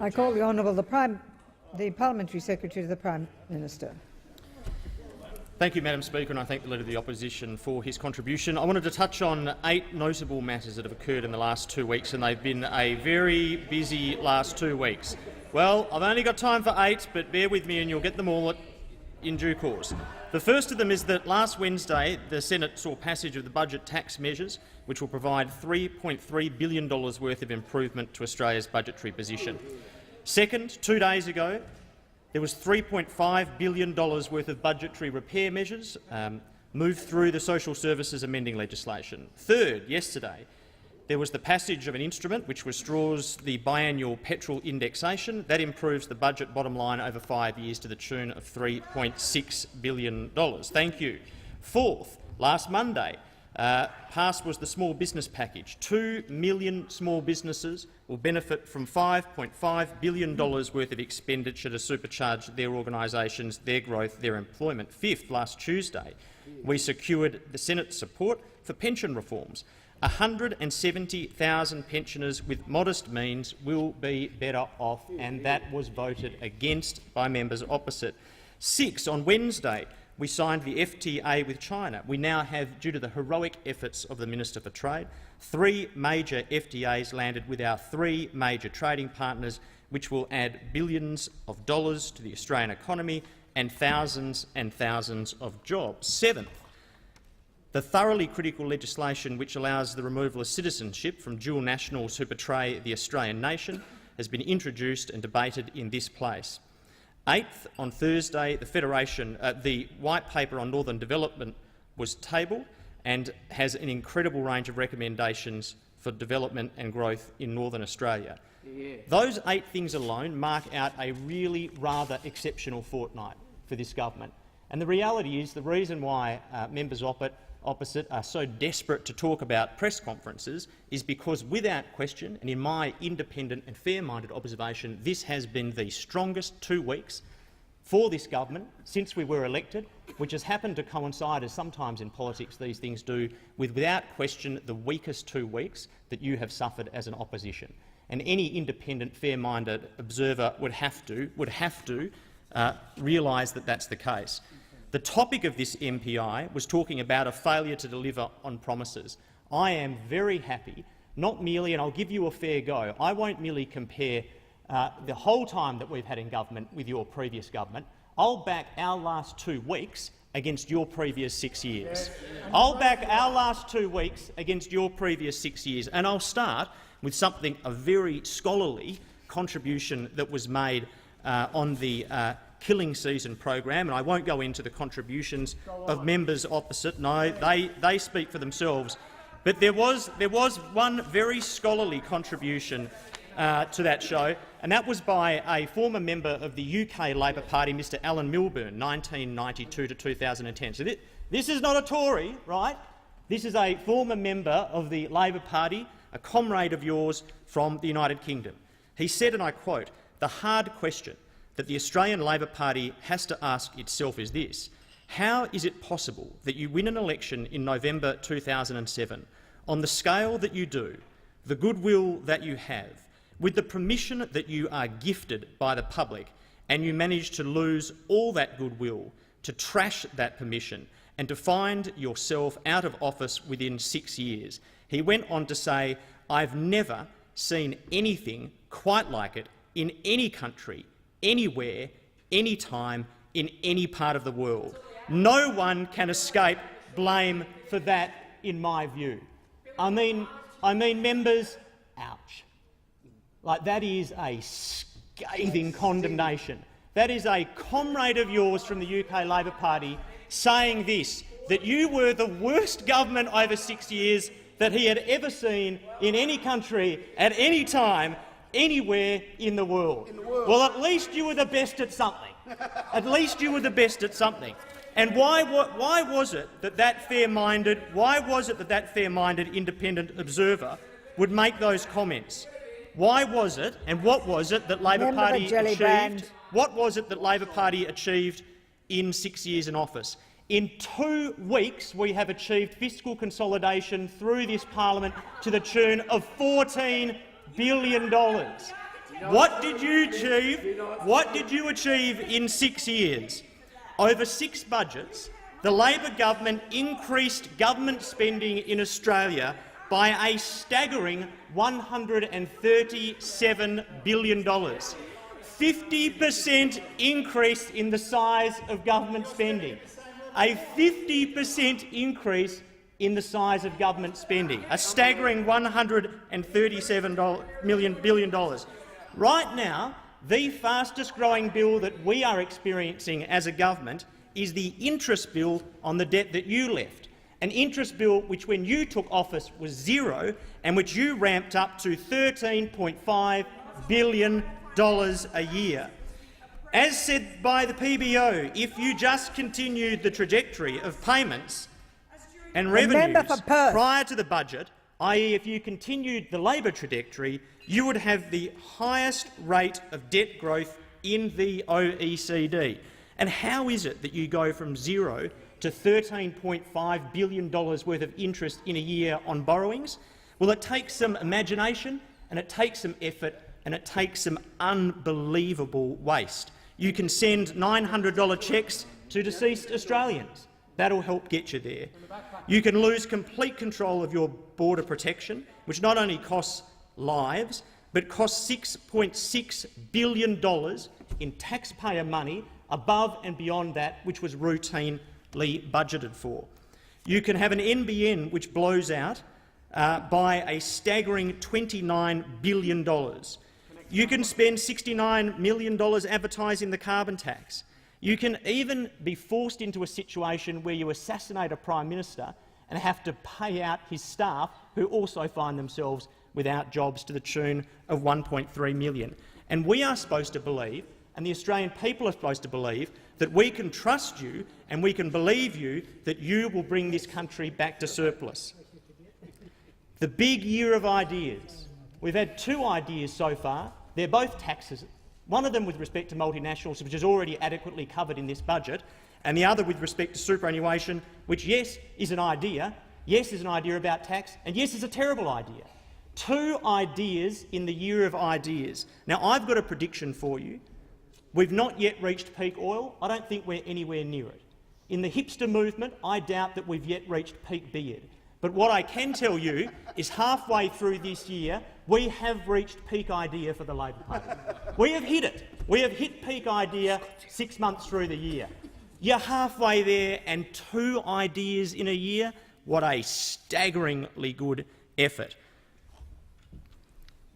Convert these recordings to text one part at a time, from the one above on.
I call the Honourable the Parliamentary Secretary to the Prime Minister. Thank you, Madam Speaker, and I thank the Leader of the Opposition for his contribution. I wanted to touch on 8 notable matters that have occurred in the last 2 weeks, and they've been a very busy last 2 weeks. Well, I've only got time for 8, but bear with me and you'll get them all in due course. The first of them is that last Wednesday the Senate saw passage of the budget tax measures, which will provide $3.3 billion worth of improvement to Australia's budgetary position. Second, 2 days ago, there was $3.5 billion worth of budgetary repair measures moved through the social services amending legislation. Third, yesterday, there was the passage of an instrument which withdraws the biannual petrol indexation. That improves the budget bottom line over 5 years to the tune of $3.6 billion. Thank you. Fourth, last Monday, passed was the small business package. 2 million small businesses will benefit from $5.5 billion worth of expenditure to supercharge their organisations, their growth, their employment. Fifth, last Tuesday, we secured the Senate's support for pension reforms. 170,000 pensioners with modest means will be better off, and that was voted against by members opposite. 6, on Wednesday, we signed the FTA with China. We now have, due to the heroic efforts of the Minister for Trade, 3 major FTAs landed with our 3 major trading partners, which will add billions of dollars to the Australian economy and thousands of jobs. 7th, the thoroughly critical legislation which allows the removal of citizenship from dual nationals who betray the Australian nation has been introduced and debated in this place. 8th, on Thursday, the White Paper on Northern Development was tabled and has an incredible range of recommendations for development and growth in Northern Australia. Yeah. Those 8 things alone mark out a really rather exceptional fortnight for this government. And the reality is the reason why members opposite are so desperate to talk about press conferences is because, without question, and in my independent and fair-minded observation, this has been the strongest 2 weeks for this government since we were elected, which has happened to coincide, as sometimes in politics these things do, with, without question, the weakest 2 weeks that you have suffered as an opposition. And any independent, fair-minded observer would have to realise that that's the case. The topic of this MPI was talking about a failure to deliver on promises. I am very happy, not merely, and I'll give you a fair go, I won't merely compare the whole time that we've had in government with your previous government. I'll back our last 2 weeks against your previous 6 years. I'll back our last 2 weeks against your previous 6 years, and I'll start with something, a very scholarly contribution that was made on the killing season program, and I won't go into the contributions of members opposite. No, they speak for themselves. But there was one very scholarly contribution to that show, and that was by a former member of the UK Labor Party, Mr Alan Milburn, 1992 to 2010. So this is not a Tory, right? This is a former member of the Labor Party, a comrade of yours from the United Kingdom. He said, and I quote, "The hard question that the Australian Labor Party has to ask itself is this: how is it possible that you win an election in November 2007 on the scale that you do, the goodwill that you have, with the permission that you are gifted by the public, and you manage to lose all that goodwill, to trash that permission, and to find yourself out of office within 6 years?" He went on to say, "I've never seen anything quite like it in any country, anywhere, any time, in any part of the world. No one can escape blame for that, in my view." I mean, members, ouch. Like, that is a scathing condemnation. That is a comrade of yours from the UK Labor Party saying this, that you were the worst government over 6 years that he had ever seen in any country at any time, anywhere in the world. Well, at least you were the best at something. At least you were the best at something. And why was it that fair-minded independent observer would make those comments? Why was it, and what was it that Labor Party achieved? What was it that Labor Party achieved in 6 years in office? In 2 weeks, we have achieved fiscal consolidation through this parliament to the tune of $14 billion. What did you achieve? What did you achieve in 6 years? Over 6 budgets, the Labor government increased government spending in Australia by a staggering $137 billion. 50% increase in the size of government spending. A 50% increase in the size of government spending, a staggering $137 billion. Right now, the fastest-growing bill that we are experiencing as a government is the interest bill on the debt that you left, an interest bill which, when you took office, was zero and which you ramped up to $13.5 billion a year. As said by the PBO, if you just continued the trajectory of payments and revenues prior to the budget, i.e. if you continued the Labor trajectory, you would have the highest rate of debt growth in the OECD. And how is it that you go from zero to $13.5 billion worth of interest in a year on borrowings? Well, it takes some imagination, and it takes some effort, and it takes some unbelievable waste. You can send $900 cheques to deceased Australians. That'll help get you there. You can lose complete control of your border protection, which not only costs lives, but costs $6.6 billion in taxpayer money above and beyond that which was routinely budgeted for. You can have an NBN which blows out by a staggering $29 billion. You can spend $69 million advertising the carbon tax. You can even be forced into a situation where you assassinate a Prime Minister and have to pay out his staff, who also find themselves without jobs, to the tune of $1.3 million. And we are supposed to believe, and the Australian people are supposed to believe, that we can trust you and we can believe you that you will bring this country back to surplus. The big year of ideas. We've had 2 ideas so far. They're both taxes. One of them with respect to multinationals, which is already adequately covered in this budget, and the other with respect to superannuation, which, yes, is an idea, yes, is an idea about tax, and yes, is a terrible idea. 2 ideas in the year of ideas. Now, I've got a prediction for you. We've not yet reached peak oil. I don't think we're anywhere near it. In the hipster movement, I doubt that we've yet reached peak beard. But what I can tell you is halfway through this year, we have reached peak idea for the Labor Party. We have hit it. We have hit peak idea 6 months through the year. You're halfway there, and 2 ideas in a year? What a staggeringly good effort.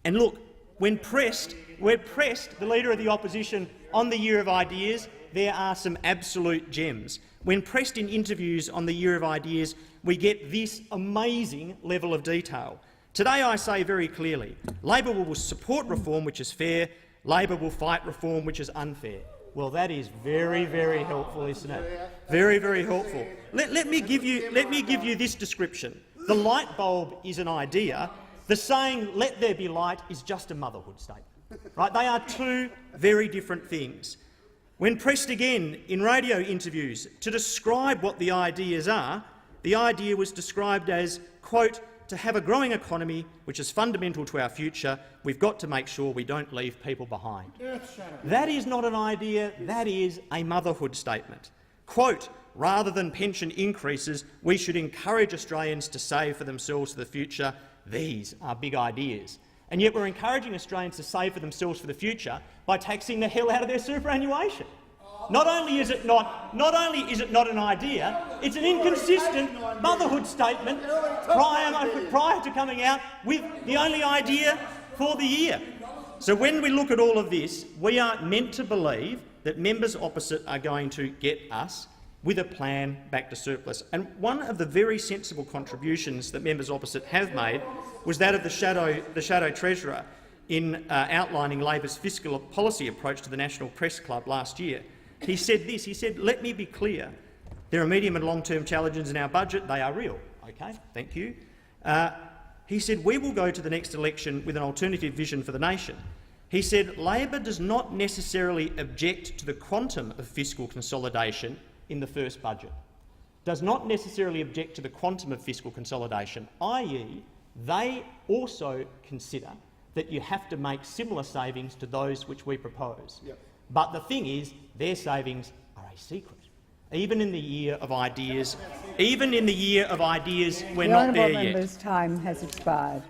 And look, when pressed, the Leader of the Opposition, on the year of ideas, there are some absolute gems. When pressed in interviews on the year of ideas, we get this amazing level of detail. Today I say very clearly, Labor will support reform which is fair, Labor will fight reform which is unfair. Well, that is very, very helpful, isn't it? Very, very helpful. Let me give you this description. The light bulb is an idea. The saying, "let there be light," is just a motherhood statement. Right? They are 2 very different things. When pressed again in radio interviews to describe what the ideas are, the idea was described as, quote, "to have a growing economy which is fundamental to our future, we've got to make sure we don't leave people behind." That is not an idea, that is a motherhood statement. Quote, "rather than pension increases, we should encourage Australians to save for themselves for the future." These are big ideas. And yet we're encouraging Australians to save for themselves for the future by taxing the hell out of their superannuation. Not only is it not an idea, it's an inconsistent motherhood statement prior to coming out with the only idea for the year. So when we look at all of this, we are meant to believe that members opposite are going to get us with a plan back to surplus. And one of the very sensible contributions that members opposite have made was that of the Shadow Treasurer in outlining Labor's fiscal policy approach to the National Press Club last year. He said this, he said, "let me be clear, there are medium and long-term challenges in our budget, they are real." OK, thank you. He said, "we will go to the next election with an alternative vision for the nation." He said, "Labor does not necessarily object to the quantum of fiscal consolidation in the first budget. Does not necessarily object to the quantum of fiscal consolidation, i.e. they also consider that you have to make similar savings to those which we propose. But the thing is, their savings are a secret. Even in the year of ideas, we're The not there honourable yet. member's time has expired.